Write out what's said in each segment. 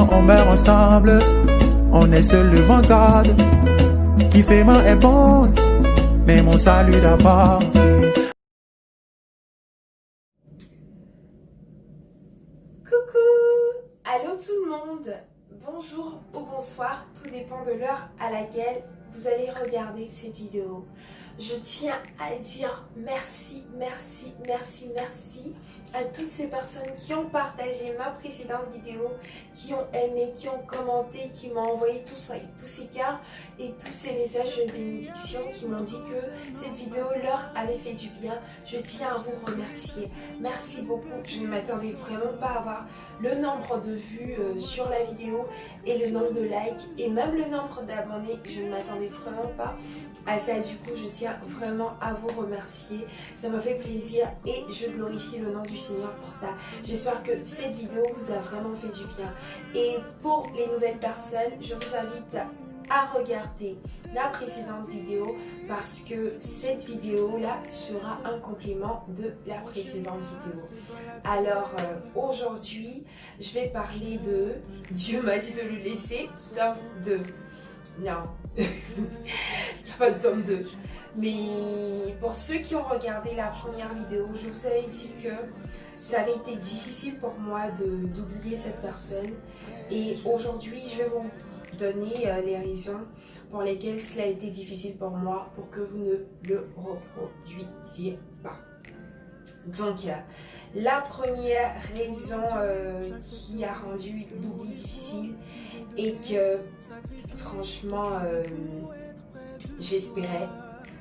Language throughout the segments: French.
quand on meurt ensemble, on est seul le vanguard. Qui fait mal est bon, mais mon salut d'abord. Coucou! Allô tout le monde! Bonjour ou bonsoir, tout dépend de l'heure à laquelle vous allez regarder cette vidéo. Je tiens à dire merci à toutes ces personnes qui ont partagé ma précédente vidéo, qui ont aimé, qui ont commenté, qui m'ont envoyé tous ces cœurs et tous ces messages de bénédiction, qui m'ont dit que cette vidéo leur avait fait du bien. Je tiens à vous remercier. Merci beaucoup. Je ne m'attendais vraiment pas à avoir le nombre de vues sur la vidéo et le nombre de likes et même le nombre d'abonnés. Je ne m'attendais vraiment pas à ça. Du coup, je tiens vraiment à vous remercier. Ça m'a fait plaisir et je glorifie le nom du Seigneur pour ça. J'espère que cette vidéo vous a vraiment fait du bien. Et pour les nouvelles personnes, je vous invite à regarder la précédente vidéo parce que cette vidéo là sera un complément de la précédente vidéo. Alors aujourd'hui je vais parler de Dieu m'a dit de le laisser, tome 2. Non, il n'y a pas de tome 2. Mais pour ceux qui ont regardé la première vidéo, je vous avais dit que ça avait été difficile pour moi d'oublier cette personne. Et aujourd'hui, je vais vous donner les raisons pour lesquelles cela a été difficile pour moi, pour que vous ne le reproduisiez pas. Donc, la première raison qui a rendu l'oubli difficile et que, franchement, j'espérais,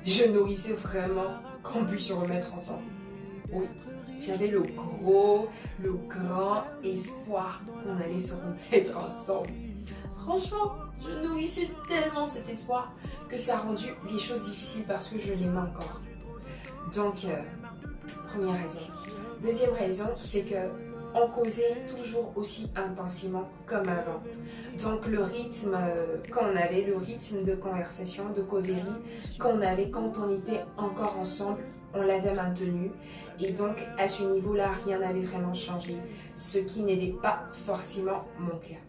je nourrissais vraiment qu'on puisse se remettre ensemble. Oui, j'avais le grand espoir qu'on allait se remettre ensemble. Franchement, je nourrissais tellement cet espoir que ça a rendu les choses difficiles parce que je l'aimais encore. Donc, première raison. Deuxième raison, c'est que on causait toujours aussi intensément comme avant. Donc le rythme qu'on avait, le rythme de conversation, de causerie qu'on avait quand on était encore ensemble, on l'avait maintenu. Et donc à ce niveau-là, rien n'avait vraiment changé, ce qui n'était pas forcément mon cas.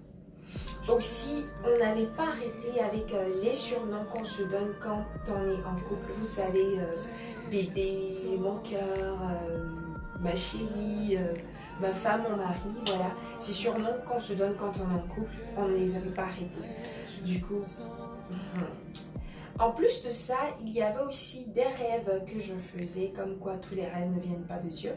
Aussi, on n'avait pas arrêté avec les surnoms qu'on se donne quand on est en couple. Vous savez, bébé, mon cœur, ma chérie, ma femme, mon mari, voilà. Ces surnoms qu'on se donne quand on est en couple, on ne les avait pas arrêtés. Du coup, en plus de ça, il y avait aussi des rêves que je faisais, comme quoi tous les rêves ne viennent pas de Dieu.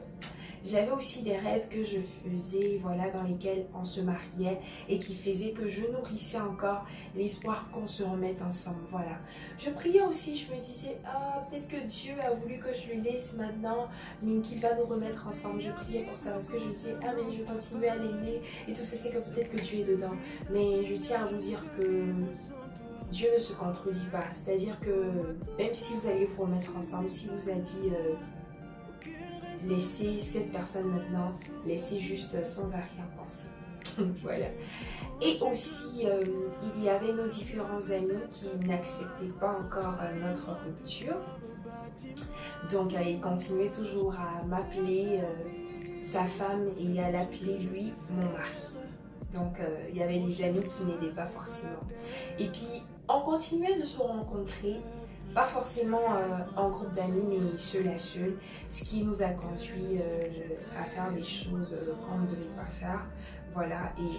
J'avais aussi des rêves que je faisais, voilà, dans lesquels on se mariait et qui faisaient que je nourrissais encore l'espoir qu'on se remette ensemble, voilà. Je priais aussi, je me disais, ah, peut-être que Dieu a voulu que je le laisse maintenant, mais qu'il va nous remettre ensemble. Je priais pour ça parce que je me disais, ah, mais je vais continuer à l'aimer et tout ça, c'est que peut-être que Dieu est dedans. Mais je tiens à vous dire que Dieu ne se contredit pas. C'est-à-dire que même si vous allez vous remettre ensemble, si vous a dit... laissez cette personne maintenant, laissez juste sans arrière-pensée. Voilà. Et aussi, il y avait nos différents amis qui n'acceptaient pas encore notre rupture. Donc, il continuait toujours à m'appeler sa femme et à l'appeler lui mon mari. Donc, il y avait des amis qui n'aidaient pas forcément. Et puis, on continuait de se rencontrer. Pas forcément en groupe d'amis, mais seul à seul, ce qui nous a conduit à faire des choses qu'on ne devait pas faire, voilà, et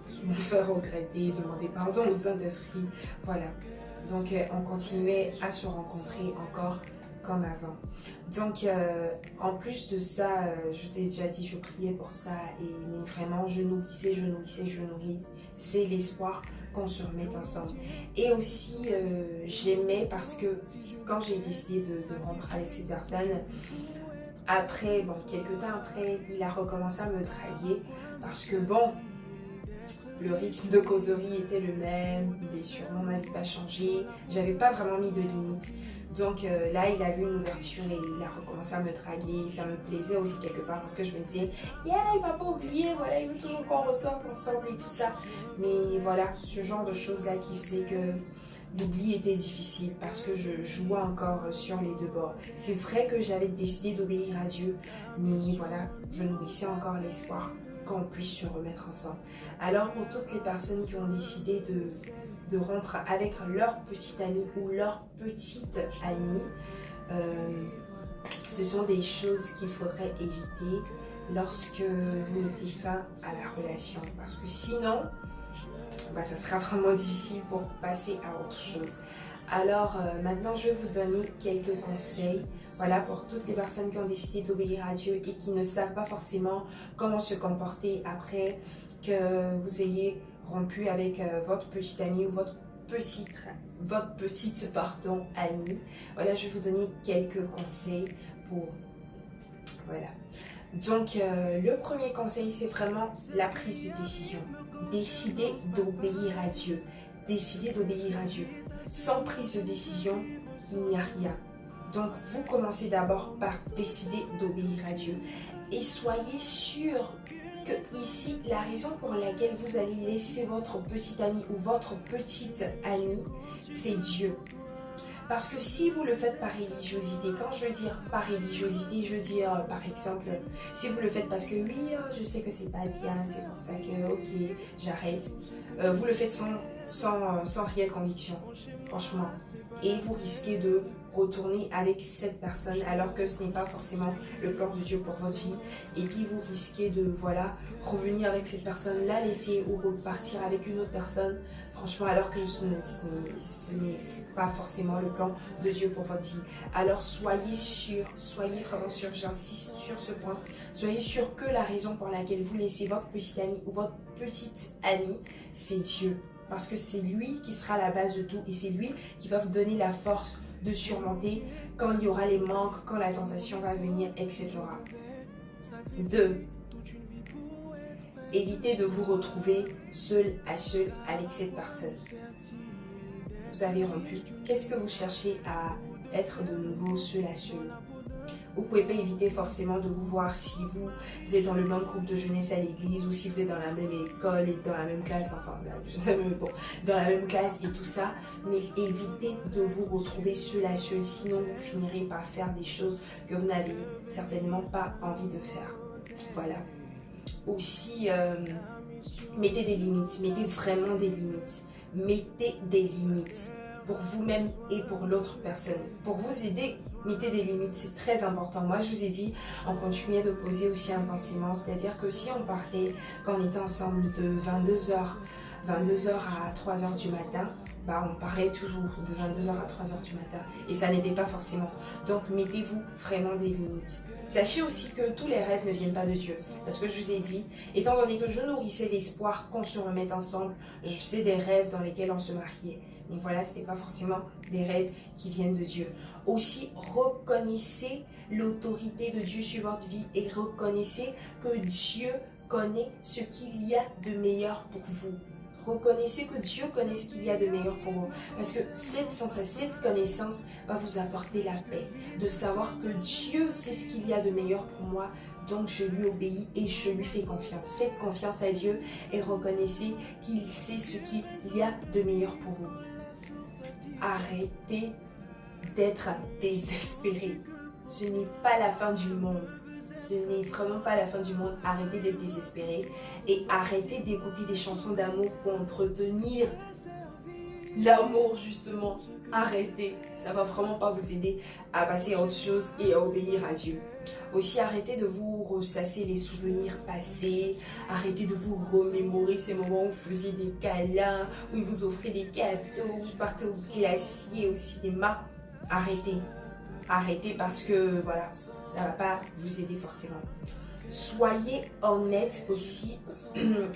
qui m'ont fait regretter, demander pardon au Saint-Esprit, voilà. Donc on continuait à se rencontrer encore comme avant. Donc en plus de ça, je vous ai déjà dit, je priais pour ça, mais vraiment je nourrissais l'espoir qu'on se remette ensemble. Et aussi j'aimais parce que quand j'ai décidé de rompre avec cette personne, après, bon, quelques temps après, il a recommencé à me draguer parce que bon, le rythme de causerie était le même, les surnoms n'avaient pas changé, j'avais pas vraiment mis de limite. Donc là, il a vu une ouverture et il a recommencé à me draguer. Ça me plaisait aussi quelque part parce que je me disais, yeah, il m'a pas oublié, voilà, il veut toujours qu'on ressorte ensemble et tout ça. Mais voilà, ce genre de choses-là qui faisait que l'oubli était difficile parce que je jouais encore sur les deux bords. C'est vrai que j'avais décidé d'obéir à Dieu, mais voilà, je nourrissais encore l'espoir qu'on puisse se remettre ensemble. Alors pour toutes les personnes qui ont décidé de rompre avec leur petite amie ou leur petite amie, ce sont des choses qu'il faudrait éviter lorsque vous mettez fin à la relation. Parce que sinon, ça sera vraiment difficile pour passer à autre chose. Alors maintenant, je vais vous donner quelques conseils, voilà, pour toutes les personnes qui ont décidé d'obéir à Dieu et qui ne savent pas forcément comment se comporter après que vous ayez rompu avec votre petite amie ou votre petite amie. Voilà, je vais vous donner quelques conseils pour... Voilà. Donc, le premier conseil, c'est vraiment la prise de décision. Décidez d'obéir à Dieu. Décidez d'obéir à Dieu. Sans prise de décision, il n'y a rien. Donc, vous commencez d'abord par décider d'obéir à Dieu. Et soyez sûr que ici, la raison pour laquelle vous allez laisser votre petit ami ou votre petite amie, c'est Dieu. Parce que si vous le faites par religiosité, quand je veux dire par religiosité, je veux dire par exemple, si vous le faites parce que oui, je sais que c'est pas bien, c'est pour ça que ok, j'arrête. Vous le faites sans réelle conviction, franchement. Et vous risquez de retourner avec cette personne alors que ce n'est pas forcément le plan de Dieu pour votre vie. Et puis vous risquez de revenir avec cette personne, la laisser ou repartir avec une autre personne. Franchement, alors que ce n'est pas forcément le plan de Dieu pour votre vie. Alors soyez sûr, soyez vraiment sûr, j'insiste sur ce point. Soyez sûr que la raison pour laquelle vous laissez votre petit ami ou votre petite amie, c'est Dieu. Parce que c'est lui qui sera la base de tout et c'est lui qui va vous donner la force de surmonter quand il y aura les manques, quand la tentation va venir, etc. 2. Évitez de vous retrouver seul à seul avec cette personne. Vous avez rompu. Qu'est-ce que vous cherchez à être de nouveau seul à seul? Vous ne pouvez pas éviter forcément de vous voir si vous êtes dans le même groupe de jeunesse à l'église ou si vous êtes dans la même école et dans la même classe, dans la même classe et tout ça. Mais évitez de vous retrouver seul à seul, sinon vous finirez par faire des choses que vous n'avez certainement pas envie de faire. Voilà. Aussi, mettez des limites, mettez vraiment des limites. Mettez des limites pour vous-même et pour l'autre personne. Pour vous aider, mettez des limites, c'est très important. Moi, je vous ai dit, on continuait de poser aussi intensément, c'est-à-dire que si on parlait, quand on était ensemble de 22h à 3h du matin, on parlait toujours de 22h à 3h du matin et ça n'aidait pas forcément. Donc, mettez-vous vraiment des limites. Sachez aussi que tous les rêves ne viennent pas de Dieu. Parce que je vous ai dit, étant donné que je nourrissais l'espoir qu'on se remette ensemble, je faisais des rêves dans lesquels on se mariait. Mais voilà, ce n'est pas forcément des rêves qui viennent de Dieu. Aussi, reconnaissez l'autorité de Dieu sur votre vie et reconnaissez que Dieu connaît ce qu'il y a de meilleur pour vous. Reconnaissez que Dieu connaît ce qu'il y a de meilleur pour vous. Parce que cette connaissance va vous apporter la paix. De savoir que Dieu sait ce qu'il y a de meilleur pour moi. Donc je lui obéis et je lui fais confiance. Faites confiance à Dieu et reconnaissez qu'il sait ce qu'il y a de meilleur pour vous. Arrêtez d'être désespéré. Ce n'est pas la fin du monde. Ce n'est vraiment pas la fin du monde. Arrêtez d'être désespéré et arrêtez d'écouter des chansons d'amour pour entretenir l'amour justement. Arrêtez, ça va vraiment pas vous aider à passer à autre chose et à obéir à Dieu. Aussi, arrêtez de vous ressasser les souvenirs passés. Arrêtez de vous remémorer ces moments où vous faisiez des câlins, où ils vous offraient des cadeaux, où vous partez au glacier, au cinéma. Arrêtez. Arrêtez parce que voilà, ça va pas vous aider forcément. Soyez honnête aussi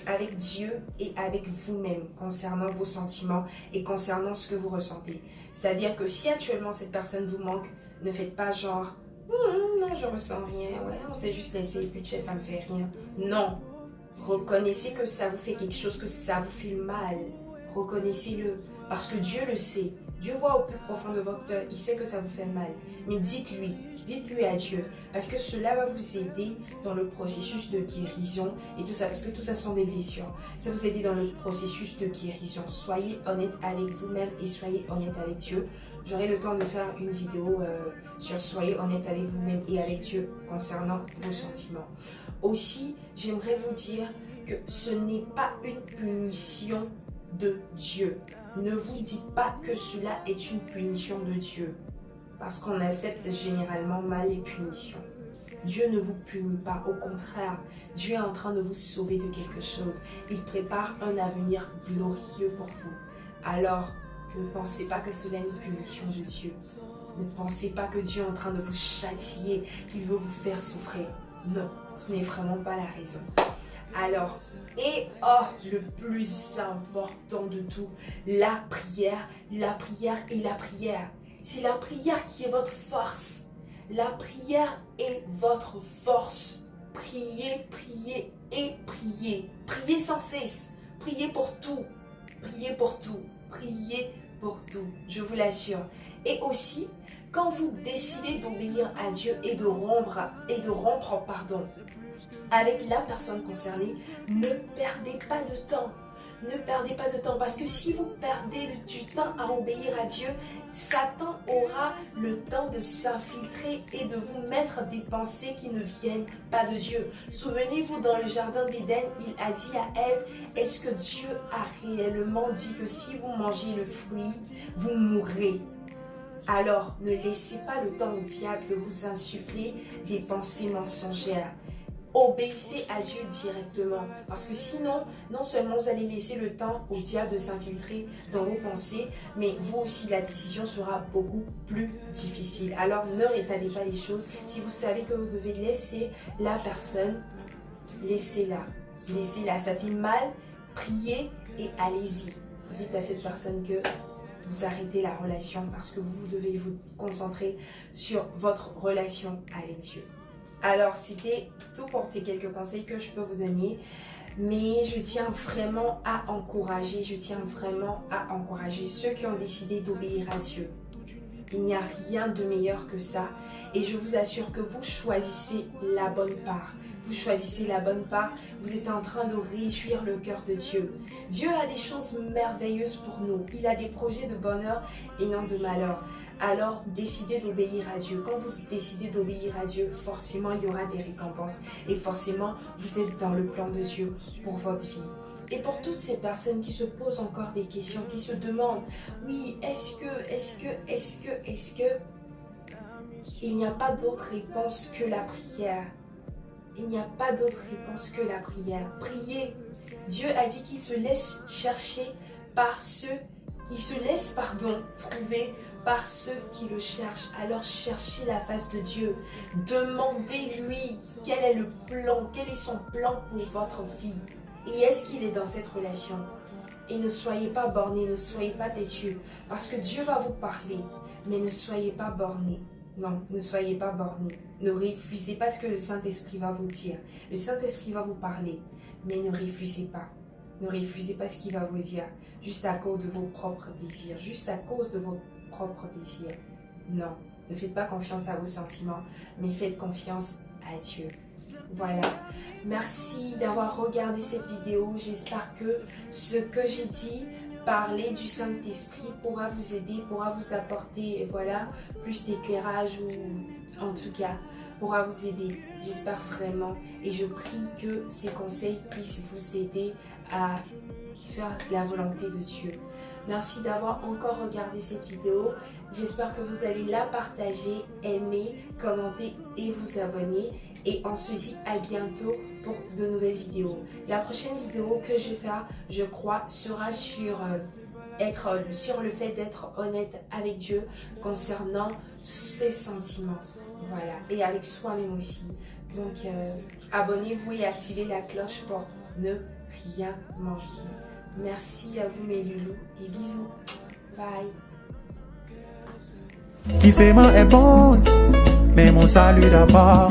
avec Dieu et avec vous-même concernant vos sentiments et concernant ce que vous ressentez. C'est-à-dire que si actuellement cette personne vous manque, ne faites pas genre non, je ressens rien, ouais, on s'est juste laissé et puis ça me fait rien. Non, reconnaissez que ça vous fait quelque chose, que ça vous fait mal. Reconnaissez-le parce que Dieu le sait. Dieu voit au plus profond de votre cœur, il sait que ça vous fait mal. Mais dites-lui à Dieu, parce que cela va vous aider dans le processus de guérison et tout ça, parce que tout ça sont des blessures. Ça va vous aider dans le processus de guérison. Soyez honnête avec vous-même et soyez honnête avec Dieu. j'aurai le temps de faire une vidéo sur soyez honnête avec vous-même et avec Dieu concernant vos sentiments. Aussi, j'aimerais vous dire que ce n'est pas une punition de Dieu. Ne vous dites pas que cela est une punition de Dieu, parce qu'on accepte généralement mal les punitions. Dieu ne vous punit pas, au contraire, Dieu est en train de vous sauver de quelque chose. Il prépare un avenir glorieux pour vous. Alors, ne pensez pas que cela est une punition de Dieu. Ne pensez pas que Dieu est en train de vous châtier, qu'il veut vous faire souffrir. Non, ce n'est vraiment pas la raison. Alors, le plus important de tout, la prière et la prière. C'est la prière qui est votre force. La prière est votre force. Priez, priez et priez. Priez sans cesse. Priez pour tout. Priez pour tout. Priez pour tout. Je vous l'assure. Et aussi, quand vous décidez d'obéir à Dieu et de rompre, avec la personne concernée, ne perdez pas de temps. Ne perdez pas de temps, parce que si vous perdez du temps à obéir à Dieu, Satan aura le temps de s'infiltrer et de vous mettre des pensées qui ne viennent pas de Dieu. Souvenez-vous, dans le jardin d'Éden, il a dit à Ève, est-ce que Dieu a réellement dit que si vous mangez le fruit, vous mourrez? Alors, ne laissez pas le temps au diable de vous insuffler des pensées mensongères. Obéissez à Dieu directement, parce que sinon, non seulement vous allez laisser le temps au diable de s'infiltrer dans vos pensées, mais vous aussi, la décision sera beaucoup plus difficile. Alors, ne rétalez pas les choses. Si vous savez que vous devez laisser la personne, laissez-la. Laissez-la, ça fait mal, priez et allez-y. Dites à cette personne que vous arrêtez la relation parce que vous devez vous concentrer sur votre relation avec Dieu. Alors, c'était tout pour ces quelques conseils que je peux vous donner. Mais je tiens vraiment à encourager ceux qui ont décidé d'obéir à Dieu. Il n'y a rien de meilleur que ça. Et je vous assure que vous choisissez la bonne part. Vous choisissez la bonne part. Vous êtes en train de réjouir le cœur de Dieu. Dieu a des choses merveilleuses pour nous. Il a des projets de bonheur et non de malheur. Alors, décidez d'obéir à Dieu. Quand vous décidez d'obéir à Dieu, forcément, il y aura des récompenses. Et forcément, vous êtes dans le plan de Dieu pour votre vie. Et pour toutes ces personnes qui se posent encore des questions, qui se demandent, oui, est-ce que, il n'y a pas d'autre réponse que la prière. Il n'y a pas d'autre réponse que la prière. Priez. Dieu a dit qu'il se laisse chercher par ceux qui se laissent, trouver par ceux qui le cherchent. Alors cherchez la face de Dieu. Demandez-lui quel est le plan, quel est son plan pour votre vie. Et est-ce qu'il est dans cette relation? Et ne soyez pas bornés, ne soyez pas têtus. Parce que Dieu va vous parler. Mais ne soyez pas bornés. Non, ne soyez pas bornés. Ne refusez pas ce que le Saint-Esprit va vous dire. Le Saint-Esprit va vous parler. Mais ne refusez pas. Ne refusez pas ce qu'il va vous dire. Juste à cause de vos propres désirs. Juste à cause de vos propres désirs. Non, ne faites pas confiance à vos sentiments. Mais faites confiance à Dieu. Voilà. Merci d'avoir regardé cette vidéo. J'espère que ce que j'ai dit, parler du Saint-Esprit, pourra vous aider, pourra vous apporter, voilà, plus d'éclairage ou en tout cas pourra vous aider. J'espère vraiment et je prie que ces conseils puissent vous aider à faire la volonté de Dieu. Merci d'avoir encore regardé cette vidéo. J'espère que vous allez la partager, aimer, commenter et vous abonner. Et on se dit à bientôt pour de nouvelles vidéos. La prochaine vidéo que je vais faire, je crois, sera sur le fait d'être honnête avec Dieu concernant ses sentiments. Voilà. Et avec soi-même aussi. Donc, abonnez-vous et activez la cloche pour ne rien manquer. Merci à vous mes loulous et bisous. Bye. Qui fait est bon, mais mon salut d'abord.